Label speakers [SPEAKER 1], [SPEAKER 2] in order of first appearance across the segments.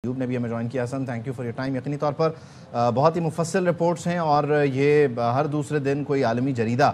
[SPEAKER 1] یوب نے بھی ہمیں جوائن کیا. Hasan, thank you for your time. یقینی طور پر بہت ہی مفصل رپورٹس ہیں اور یہ ہر دوسرے دن کوئی عالمی جریدہ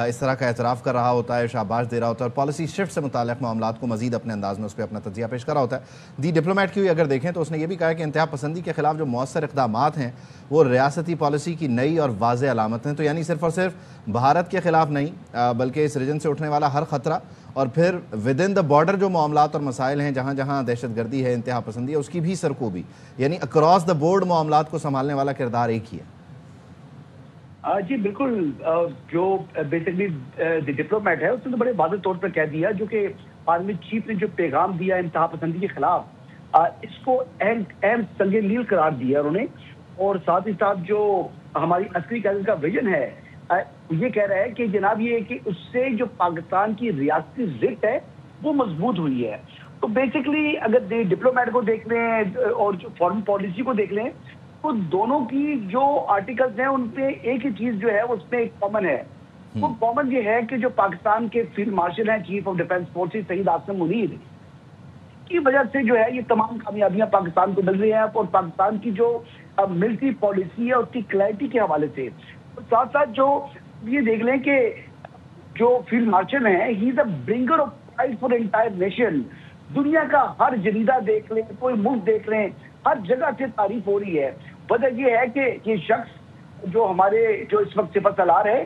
[SPEAKER 1] اس طرح کا اعتراف کر رہا ہوتا ہے, شاباش دے رہا ہوتا ہے اور پالیسی شفٹ سے متعلق معاملات کو مزید اپنے انداز میں اس پہ اپنا تجزیہ پیش کر رہا ہوتا ہے. دی ڈپلومیٹ کی اگر دیکھیں تو اس نے یہ بھی کہا کہ انتہا پسندی کے خلاف جو مؤثر اقدامات ہیں وہ ریاستی پالیسی کی نئی اور واضح علامت ہیں. تو یعنی صرف اور صرف بھارت کے خلاف نہیں بلکہ اس ریجن سے اٹھنے والا ہر خطرہ اور پھر ودن دا بارڈر جو معاملات اور مسائل ہیں جہاں جہاں دہشت گردی ہے, انتہا پسندی ہے, اس کی بھی سرکوبی, یعنی اکراس دا بورڈ معاملات کو سنبھالنے والا کردار ایک ہی ہے.
[SPEAKER 2] جی بالکل, جو بیسکلی دی ڈپلومیٹ ہے اس نے بڑے واضح طور پر کہہ دیا, جو کہ عالمی چیف نے جو پیغام دیا انتہا پسندی کے خلاف, اس کو اہم سنگ میل قرار دیا انہوں نے. اور ساتھ ہی ساتھ جو ہماری عسکری قیادت کا ویژن ہے یہ کہہ رہا ہے کہ جناب یہ کہ اس سے جو پاکستان کی ریاستی ضد ہے وہ مضبوط ہوئی ہے. تو بیسکلی اگر ڈپلومیٹ کو دیکھ لیں اور جو فارن پالیسی کو دیکھ لیں تو دونوں کی جو آرٹیکلز ہیں ان پہ ایک ہی چیز جو ہے اس میں ایک کامن ہے. وہ کامن یہ ہے کہ جو پاکستان کے فیلڈ مارشل ہیں, chief of defence forces Syed Asim Munir کی وجہ سے جو ہے یہ تمام کامیابیاں پاکستان کو مل رہی ہیں. اور پاکستان کی جو ملٹری پالیسی ہے اس کی کلیئرٹی کے حوالے سے ساتھ ساتھ جو یہ دیکھ لیں کہ جو فیلڈ مارشل ہیں he is a bringer of pride for entire nation. دنیا کا ہر جریدہ دیکھ لیں, کوئی ملک دیکھ لیں, ہر جگہ سے تعریف ہو رہی ہے. وجہ یہ ہے کہ یہ شخص جو ہمارے جو اس وقت سپہ سالار ہے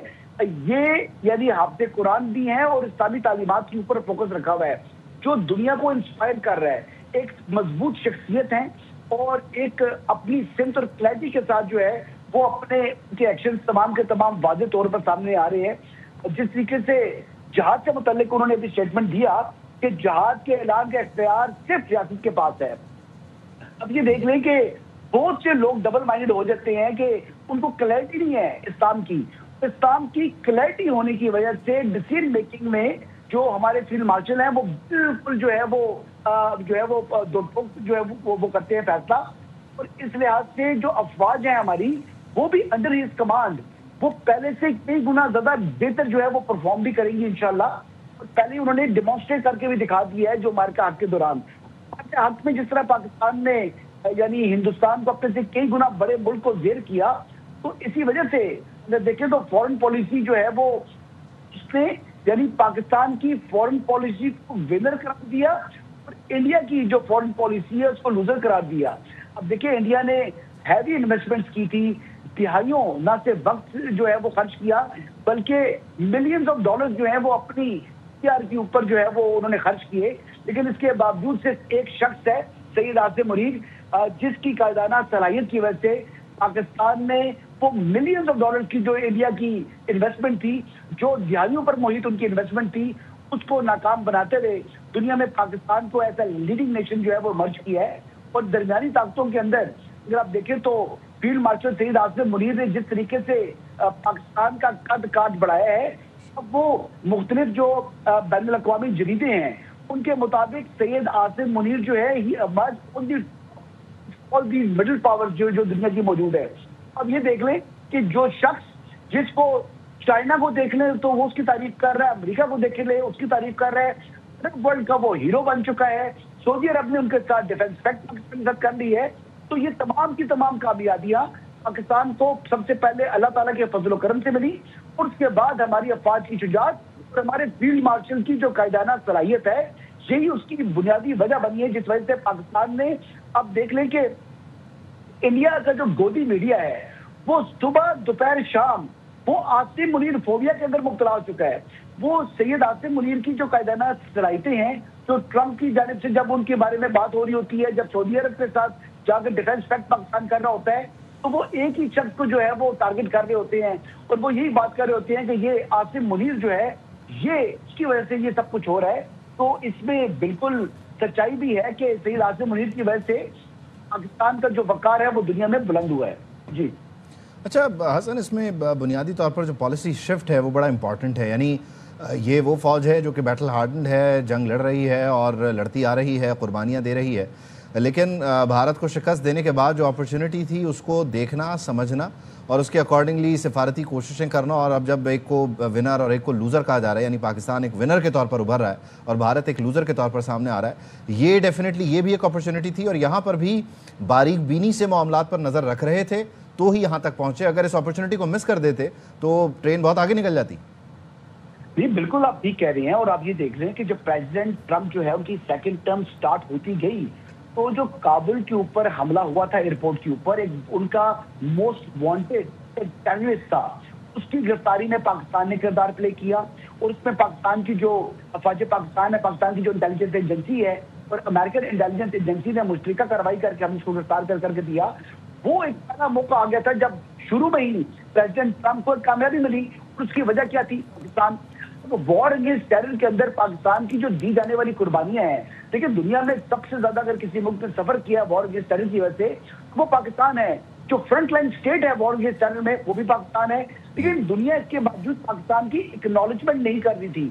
[SPEAKER 2] یہ یعنی حافظ قرآن بھی ہیں اور اسلامی تعلیمات کے اوپر فوکس رکھا ہوا ہے, جو دنیا کو انسپائر کر رہا ہے. ایک مضبوط شخصیت ہیں اور ایک اپنی سمت اور کلیئرٹی کے ساتھ جو ہے وہ اپنے کے ایکشن تمام کے تمام واضح طور پر سامنے آ رہے ہیں. جس طریقے سے جہاد سے متعلق انہوں نے بھی اسٹیٹمنٹ دیا کہ جہاد کے اعلان کا اختیار صرف ریاست کے پاس ہے. اب یہ دیکھ لیں کہ بہت سے لوگ ڈبل مائنڈ ہو جاتے ہیں کہ ان کو کلیئرٹی نہیں ہے اسلام کی کلیئرٹی ہونے کی وجہ سے ڈیسیژن میکنگ میں جو ہمارے فیلڈ مارشل ہیں وہ بالکل جو ہے وہ کرتے ہیں فیصلہ. اور اس لحاظ سے جو افواج ہیں ہماری وہ بھی انڈر ہز کمانڈ وہ پہلے سے کئی گنا زیادہ بہتر جو ہے وہ پرفارم بھی کریں گی انشاءاللہ. پہلے انہوں نے ڈیمانسٹریٹ کر کے بھی دکھا دیا ہے جو مارکا حق کے دوران حق میں جس طرح پاکستان نے یعنی ہندوستان کو اپنے سے کئی گنا بڑے ملک کو زیر کیا. تو اسی وجہ سے اگر دیکھیں تو فورن پالیسی جو ہے وہ اس نے یعنی پاکستان کی فورن پالیسی کو ونر قرار دیا اور انڈیا کی جو فورن پالیسی ہے اس کو لوزر قرار دیا. اب دیکھیں انڈیا نے ہیوی انویسٹمنٹس کی تھی, تہائیوں نہ صرف وقت جو ہے وہ خرچ کیا بلکہ ملینز آف ڈالرز جو ہیں وہ اپنی اختیار کے اوپر جو ہے وہ انہوں نے خرچ کیے. لیکن اس کے باوجود صرف ایک شخص ہے سید عاصم منیر جس کی قائدانہ صلاحیت کی وجہ سے پاکستان میں وہ ملینز آف ڈالر کی جو انڈیا کی انویسٹمنٹ تھی, جو دہائیوں پر محیط ان کی انویسٹمنٹ تھی, اس کو ناکام بناتے ہوئے دنیا میں پاکستان کو ایسا لیڈنگ نیشن جو ہے وہ مرج کیا ہے. اور درمیانی طاقتوں کے اندر اگر آپ دیکھیں تو فیلڈ مارشل سید عاصم منیر نے جس طریقے سے پاکستان کا قد کاٹ بڑھایا ہے, اب وہ مختلف جو بین الاقوامی جریدے ہیں ان کے مطابق سید عاصم منیر جو ہے ہی اور دی مڈل پاور جو دنیا کی موجود ہے. اب یہ دیکھ لیں کہ جو شخص جس کو چائنا کو دیکھ لیں تو وہ اس کی تعریف کر رہا ہے, امریکہ کو دیکھ لیں اس کی تعریف کر رہا ہے, عرب ورلڈ کا وہ ہیرو بن چکا ہے, سعودی عرب نے ان کے ساتھ ڈیفنس پیکٹ کر لی ہے. تو یہ تمام کی تمام کامیابیاں پاکستان کو سب سے پہلے اللہ تعالیٰ کے فضل و کرم سے ملی اور اس کے بعد ہماری افواج کی شجاعت اور ہمارے فیلڈ مارشل کی جو قائدانہ صلاحیت ہے یہی اس کی بنیادی وجہ بنی ہے جس وجہ سے پاکستان نے اب دیکھ لیں کہ انڈیا کا جو گودی میڈیا ہے وہ صبح دوپہر شام وہ عاصم منیر فوبیا کے اندر مبتلا ہو چکا ہے. وہ سید عاصم منیر کی جو قائدانہ صلاحیتیں ہیں جو ٹرمپ کی جانب سے جب ان کے بارے میں بات ہو رہی ہوتی ہے, جب سعودی عرب کے ساتھ جا کے ڈیفنس پیکٹ پاکستان کر رہا ہوتا ہے تو وہ ایک ہی شخص کو جو ہے وہ ٹارگٹ کر رہے ہوتے ہیں اور وہ یہی بات کر رہے ہوتے ہیں کہ یہ عاصم منیر جو ہے یہ اس کی وجہ سے یہ سب کچھ ہو رہا ہے. تو اس میں بالکل سچائی بھی ہے کہ سید عاصم منیر کی وجہ سے پاکستان کا جو وقار ہے وہ دنیا میں بلند ہوا ہے. جی
[SPEAKER 1] اچھا حسن, اس میں بنیادی طور پر جو پالیسی شفٹ ہے وہ بڑا امپورٹنٹ ہے. یعنی یہ وہ فوج ہے جو کہ بیٹل ہارڈنڈ ہے, جنگ لڑ رہی ہے اور لڑتی آ رہی ہے, قربانیاں دے رہی ہے. لیکن بھارت کو شکست دینے کے بعد جو اپرچونٹی تھی اس کو دیکھنا، سمجھنا اور اس کے اکارڈنگلی سفارتی کوششیں کرنا، اور اب جب ایک کو ونر اور ایک کو لوزر کہا جا رہا ہے، یعنی پاکستان ایک ونر کے طور پر ابھر رہا ہے اور بھارت ایک لوزر کے طور پر سامنے آ رہا ہے، یہ ڈیفینیٹلی یہ بھی ایک اپرچونٹی تھی، اور یہاں پر بھی باریک بینی سے معاملات پر نظر رکھ رہے تھے تو ہی یہاں تک پہنچے. اگر اس اپرچونٹی کو مس کر دیتے تو ٹرین بہت آگے نکل جاتی.
[SPEAKER 2] جی بالکل آپ ٹھیک کہہ رہے ہیں. اور آپ یہ دیکھ رہے ہیں کہ جب پریزیڈنٹ ٹرمپ جو ہے ان کی سیکنڈ ٹرم سٹارٹ ہوتی گئی تو جو کابل کے اوپر حملہ ہوا تھا ایئرپورٹ کے اوپر، ایک ان کا موسٹ وانٹڈ ایک ٹیررسٹ تھا، اس کی گرفتاری میں پاکستان نے کردار پلے کیا، اور اس میں پاکستان کی جو افواج پاکستان ہے، پاکستان کی جو انٹیلیجنس ایجنسی ہے اور امریکن انٹیلیجنس ایجنسی نے مشترکہ کارروائی کر کے ہم اس کو گرفتار کر کے دیا. وہ ایک پہلا موقع آ گیا تھا جب شروع میں ہی پریزیڈنٹ ٹرمپ کو کامیابی ملی. اور اس کی وجہ کیا تھی؟ پاکستان وار اگینسٹ ٹیرر کے اندر پاکستان کی جو دی جانے والی قربانیاں ہیں. دیکھیں دنیا میں سب سے زیادہ اگر کسی ملک نے سفر کیا وار اگینسٹ ٹیرر کی وجہ سے وہ پاکستان ہے. جو فرنٹ لائن اسٹیٹ ہے وار اگینسٹ ٹیرر میں وہ بھی پاکستان ہے. لیکن دنیا اس کے باوجود پاکستان کی اکنالجمنٹ نہیں کر رہی تھی.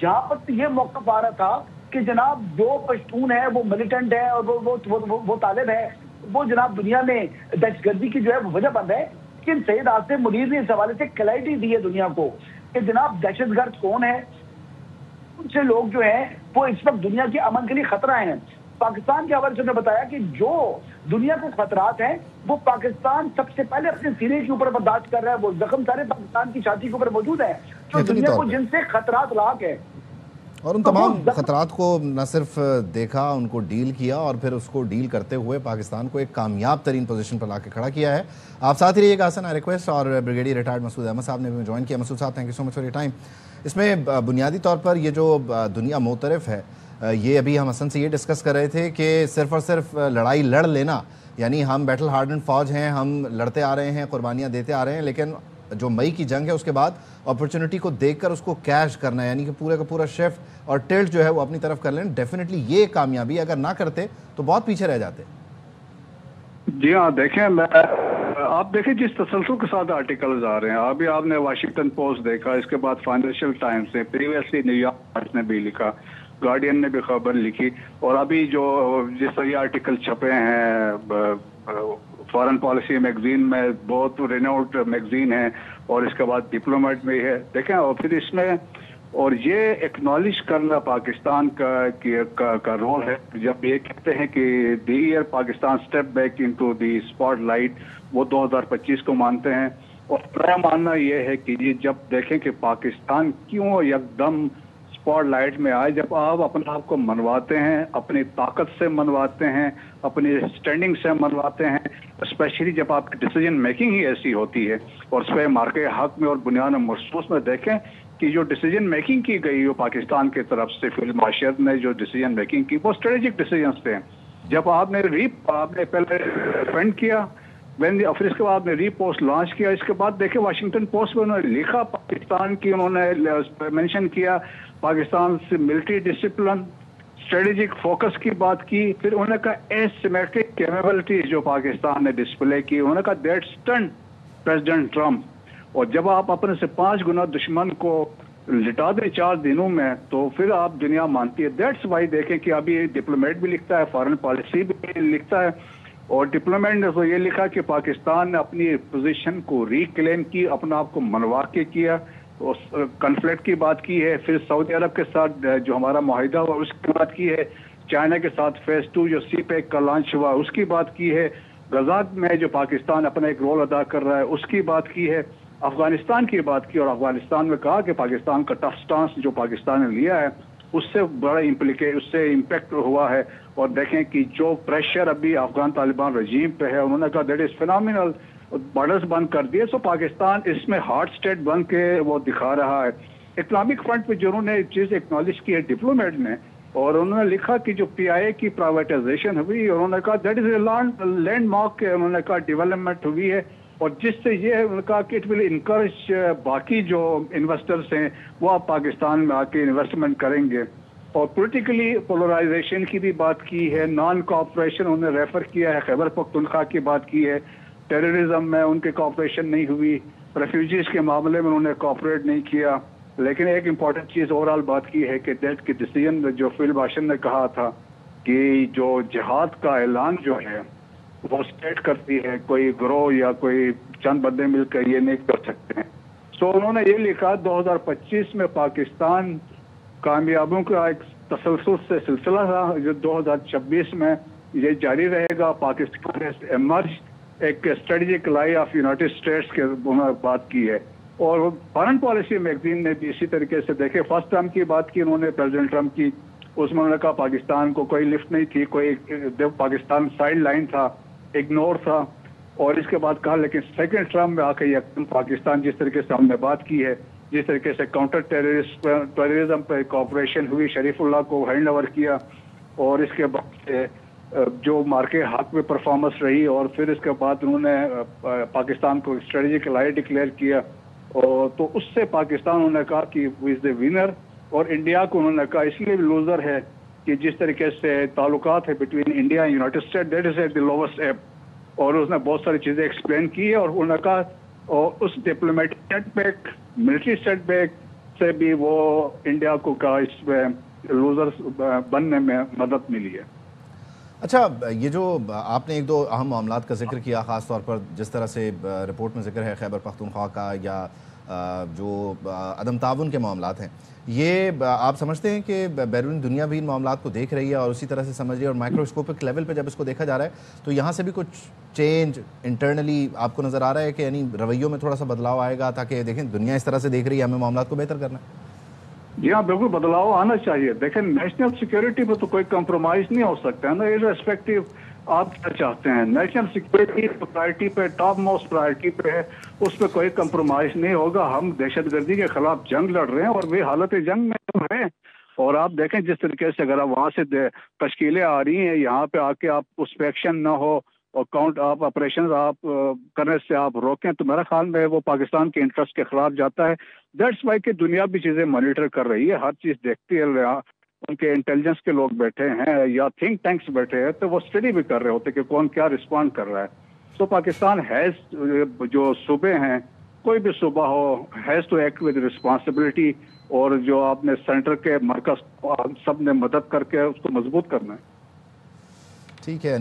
[SPEAKER 2] جہاں پر یہ موقف آ رہا تھا کہ جناب جو پشتون ہے وہ ملیٹنٹ ہے اور وہ طالب ہے، وہ جناب دنیا میں دہشت گردی کی جو ہے وہ وجہ بن ہے. لیکن سید آصف منیر نے اس حوالے سے کلیئرٹی دی ہے دنیا کو کہ جناب دہشت گرد کون ہے، ان سے لوگ جو ہیں وہ اس وقت دنیا کے امن کے لیے خطرہ ہیں. پاکستان کے حوالے سے نے بتایا کہ جو دنیا کو خطرات ہیں وہ پاکستان سب سے پہلے اپنے سینے کے اوپر برداشت کر رہا ہے. وہ زخم سارے پاکستان کی چھاتی کے اوپر موجود ہیں جو دنیا کو جن سے خطرات لاحق ہے.
[SPEAKER 1] اور ان تمام خطرات کو نہ صرف دیکھا، ان کو ڈیل کیا اور پھر اس کو ڈیل کرتے ہوئے پاکستان کو ایک کامیاب ترین پوزیشن پر لا کے کھڑا کیا ہے. آپ ساتھ ہی رہیے گا حسن. ریکویسٹ اور بریگیڈیئر ریٹائرڈ مسعود احمد صاحب نے بھی جوائن کیا. مسعود صاحب thank you so much for your time. اس میں بنیادی طور پر یہ جو دنیا معترف ہے، یہ ابھی ہم حسن سے یہ ڈسکس کر رہے تھے کہ صرف اور صرف لڑائی لڑ لینا، یعنی ہم بیٹل ہارڈنڈ فوج ہیں، ہم لڑتے آ رہے ہیں، قربانیاں دیتے آ رہے ہیں، لیکن جو مئی کی جنگ ہے اس کے بعد اپرچونٹی کو دیکھ کر اس کو کیش کرنا، یعنی کہ پورے کا پورا شفٹ اور ٹلٹ جو ہے وہ اپنی طرف کر لیں. ڈیفینیٹلی یہ کامیابی اگر نہ کرتے تو بہت پیچھے رہ جاتے.
[SPEAKER 3] جی ہاں دیکھیں، آپ دیکھیں جس تسلسل کے ساتھ آرٹیکلز آ رہے ہیں، ابھی آپ نے واشنگٹن پوسٹ دیکھا، اس کے بعد فائنینشیل ٹائمز نے، پریویسلی نیو یارک ٹائمز نے بھی لکھا، گارڈین نے بھی خبر لکھی، اور ابھی جو جس طرح آرٹیکل چھپے ہیں فارن پالیسی میگزین میں، بہت رینوڈ میگزین ہے، اور اس کے بعد ڈپلومیٹ میں ہے. دیکھیں اور پھر اس میں اور یہ ایکنالج کرنا پاکستان کا رول ہے. جب یہ کہتے ہیں کہ the year Pakistan step back into the spotlight, وہ 2025 کو مانتے ہیں. اور میرا ماننا یہ ہے کہ یہ جب دیکھیں کہ پاکستان کیوں یکدم اسپاٹ لائٹ میں آئے، جب آپ اپنے آپ کو منواتے ہیں، اپنی طاقت سے منواتے ہیں، اپنی اسٹینڈنگ سے منواتے ہیں، اسپیشلی جب آپ کی ڈیسیجن میکنگ ہی ایسی ہوتی ہے. اور اس پہ مارکے حق میں اور بنیاد مخصوص میں دیکھیں کہ جو ڈیسیجن میکنگ کی گئی وہ پاکستان کی طرف سے فیلڈ مارشل نے جو ڈیسیجن میکنگ کی وہ اسٹریٹجک ڈیسیجنس تھے. جب آپ نے پہلے ڈیفینڈ کیا، پھر اس کے بعد ری پوسٹ لانچ کیا. اس کے بعد دیکھیں واشنگٹن پوسٹ میں انہوں نے لکھا پاکستان کی، انہوں نے مینشن کیا پاکستان سے ملٹری ڈسپلن، اسٹریٹجک فوکس کی بات کی. پھر انہوں نے کہا ایسیمیٹرک کیپیبلٹیز جو پاکستان نے ڈسپلے کی، انہوں نے کہا دیٹ اسٹنٹ پریزیڈنٹ ٹرمپ. اور جب آپ اپنے سے 5 گنا دشمن کو لٹا دیں 4 دنوں میں تو پھر آپ دنیا مانتی ہے. دیٹس وائی دیکھیں کہ ابھی ڈپلومیٹ بھی لکھتا ہے، فارن پالیسی بھی لکھتا ہے، اور ڈپلومیٹ نے تو یہ لکھا کہ پاکستان نے اپنی پوزیشن کو ریکلیم کی، اپنا آپ کو منوا کے کیا، کنفلکٹ کی بات کی ہے. پھر سعودی عرب کے ساتھ جو ہمارا معاہدہ ہوا اس کی بات کی ہے، چائنا کے ساتھ فیز 2 جو سی پیک کا لانچ ہوا اس کی بات کی ہے، غزہ میں جو پاکستان اپنا ایک رول ادا کر رہا ہے اس کی بات کی ہے، افغانستان کی بات کی. اور افغانستان میں کہا کہ پاکستان کا ٹف سٹانس جو پاکستان نے لیا ہے اس سے بڑا اس سے امپیکٹ ہوا ہے. اور دیکھیں کہ جو پریشر ابھی افغان طالبان رجیم پہ ہے، انہوں نے کہا دیٹ از فینامینل، بارڈرز بند کر دیے. سو پاکستان اس میں ہارڈ اسٹیٹ بن کے وہ دکھا رہا ہے. اکنامک فرنٹ پہ جو انہوں نے چیز اکنالج کی ہے ڈپلومیٹ نے، اور انہوں نے لکھا کہ جو پی آئی اے کی پرائیویٹائزیشن ہوئی، انہوں نے کہا that is a landmark, انہوں نے کہا ڈیولپمنٹ ہوئی ہے، اور جس سے یہ انہوں نے کہا کہ اٹ ول انکریج باقی جو انویسٹرز ہیں وہ اب پاکستان میں آ کے انویسٹمنٹ کریں گے. اور پولیٹیکلی پولرائزیشن کی بھی بات کی ہے، نان کوآپریشن انہوں نے ریفر کیا ہے، خیبر پختونخوا کی بات کی ہے، ٹیررزم میں ان کے کوآپریشن نہیں ہوئی، ریفیوجیز کے معاملے میں انہوں نے کوآپریٹ نہیں کیا. لیکن ایک امپورٹنٹ چیز اوور آل بات کی ہے کہ دیٹ کی ڈیسیجن جو فیلڈ مارشل نے کہا تھا کہ جو جہاد کا اعلان جو ہے وہ اسٹیٹ کرتی ہے، کوئی گروہ یا کوئی چند بندے مل کر یہ نہیں کر سکتے ہیں. سو انہوں نے یہ لکھا 2025 میں پاکستان کامیابیوں کا ایک تسلسل سے سلسلہ تھا جو 2026 میں یہ جاری رہے گا. پاکستان ایمرج ایک اسٹریٹجک لائی آف یونائٹڈ اسٹیٹس کے بات کی ہے. اور فارن پالیسی میگزین نے بھی اسی طریقے سے دیکھے فرسٹ ٹرم کی بات کی انہوں نے، پریزیڈنٹ ٹرمپ کی. اس میں انہوں نے کہا پاکستان کو کوئی لفٹ نہیں تھی، کوئی پاکستان سائڈ لائن تھا، اگنور تھا. اور اس کے بعد کہا لیکن سیکنڈ ٹرم میں آ کے یکدم پاکستان جس طریقے سے ہم نے بات کی ہے، جس طریقے سے کاؤنٹر ٹیررزم پہ کوآپریشن ہوئی، شریف اللہ کو ہینڈ اوور کیا، اور اس کے بعد سے جو مارکے حق میں پرفارمنس رہی، اور پھر اس کے بعد انہوں نے پاکستان کو اسٹریٹجک الائی ڈکلیئر کیا. اور تو اس سے پاکستان انہوں نے کہا کہ وہ از دا ونر، اور انڈیا کو انہوں نے کہا اس لیے بھی لوزر ہے کہ جس طریقے سے تعلقات ہے between India and United State that is at the lowest ebb. اور اس نے بہت ساری چیزیں ایکسپلین کی ہے، اور انہوں نے کہا اور اس diplomatic setback, military setback سے بھی وہ انڈیا کو کہا اس میں لوزر بننے میں مدد ملی ہے.
[SPEAKER 1] اچھا، یہ جو آپ نے ایک دو اہم معاملات کا ذکر کیا، خاص طور پر جس طرح سے رپورٹ میں ذکر ہے خیبر پختونخوا کا یا جو عدم تعاون کے معاملات ہیں، یہ آپ سمجھتے ہیں کہ بیرون دنیا بھی ان معاملات کو دیکھ رہی ہے اور اسی طرح سے سمجھ رہی ہے، اور مائکروسکوپک لیول پہ جب اس کو دیکھا جا رہا ہے تو یہاں سے بھی کچھ چینج انٹرنلی آپ کو نظر آ رہا ہے کہ یعنی رویوں میں تھوڑا سا بدلاؤ آئے گا تاکہ دیکھیں دنیا اس طرح سے دیکھ رہی ہے، ہمیں معاملات کو بہتر کرنا ہے؟
[SPEAKER 3] جی ہاں، بالکل بدلاؤ آنا چاہیے. دیکھیں نیشنل سیکیورٹی پہ تو کوئی کمپرومائز نہیں ہو سکتا ہے نا، ارریسپیکٹو آپ کیا چاہتے ہیں. نیشنل سیکیورٹی پرائرٹی پہ، ٹاپ موسٹ پرائرٹی پہ ہے، اس پہ کوئی کمپرومائز نہیں ہوگا. ہم دہشت گردی کے خلاف جنگ لڑ رہے ہیں اور وہ حالت جنگ میں ہم ہیں. اور آپ دیکھیں جس طریقے سے اگر آپ وہاں سے تشکیلیں آ رہی ہیں یہاں پہ آ کے آپ اس پہ ایکشن نہ ہو اور کاؤنٹ آپ آپریشن آپ کرنے سے آپ روکیں تو میرا خیال میں وہ پاکستان کے انٹرسٹ کے خلاف جاتا ہے. دیٹس وائی کہ دنیا بھی چیزیں مانیٹر کر رہی ہے، ہر چیز دیکھتی ہے. ان کے انٹیلیجنس کے لوگ بیٹھے ہیں یا تھنک ٹینکس بیٹھے ہیں تو وہ اسٹڈی بھی کر رہے ہوتے کہ کون کیا رسپونڈ کر رہا ہے. سو پاکستان ہیز، جو صوبے ہیں کوئی بھی صوبہ ہو، has to act with responsibility, اور جو آپ نے سینٹر کے مرکز سب نے مدد کر کے اس کو مضبوط کرنا ہے.
[SPEAKER 1] ٹھیک ہے.